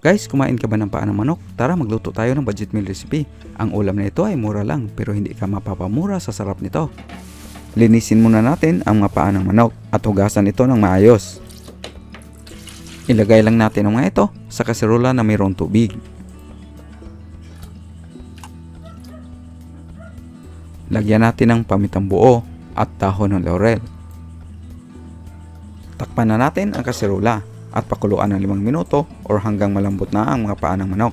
Guys, kumain ka ba ng paa ng manok? Tara magluto tayo ng budget meal recipe. Ang ulam na ito ay mura lang pero hindi ka mapapamura sa sarap nito. Linisin muna natin ang mga paa ng manok at hugasan ito ng maayos. Ilagay lang natin ang mga ito sa kaserola na mayroong tubig. Lagyan natin ng pamitang buo at dahon ng laurel. Takpan na natin ang kaserola at pakuluan ng 5 minuto or hanggang malambot na ang mga paa ng manok.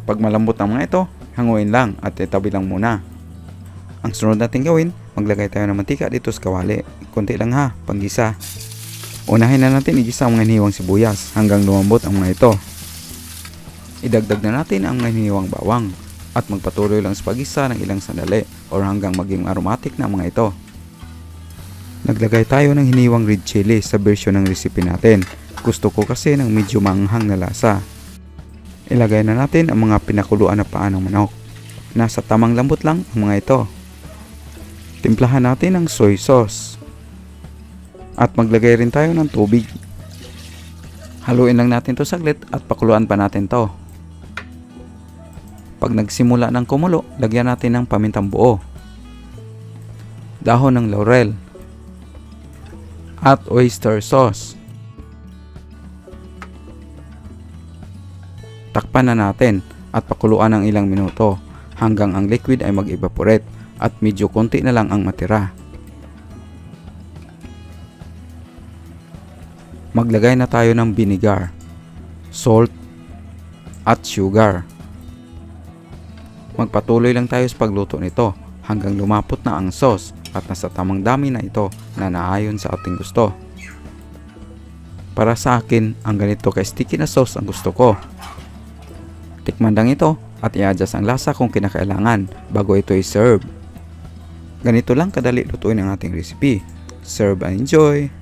Pag malambot na mga ito, hanguin lang at itabi lang muna. Ang sunod natin gawin, maglagay tayo ng mantika dito sa kawali. Konti lang ha, panggisa. Unahin na natin igisa ang mga hiniwang sibuyas hanggang lumambot ang mga ito. Idagdag na natin ang mga hiniwang bawang at magpatuloy lang sa paggisa ng ilang sandali or hanggang maging aromatic na ang mga ito. Naglagay tayo ng hiniwang red chili sa version ng recipe natin. Gusto ko kasi ng medyo maanghang na lasa. Ilagay na natin ang mga pinakuluan na paa ng manok. Nasa tamang lambot lang ang mga ito. Timplahan natin ng soy sauce. At maglagay rin tayo ng tubig. Haluin lang natin to saglit at pakuluan pa natin to. Pag nagsimula ng kumulo, lagyan natin ng pamintang buo, dahon ng laurel, at oyster sauce. Takpan na natin at pakuluan ng ilang minuto hanggang ang liquid ay mag-evaporate at medyo konti na lang ang matira. Maglagay na tayo ng vinegar, salt, at sugar. Magpatuloy lang tayo sa pagluto nito hanggang lumapot na ang sauce at nasa tamang dami na ito na naayon sa ating gusto. Para sa akin, ang ganito ka-sticky na sauce ang gusto ko. Tikman lang ito at i-adjust ang lasa kung kinakailangan bago ito i-serve. Ganito lang kadali lutuin ang ating recipe. Serve and enjoy!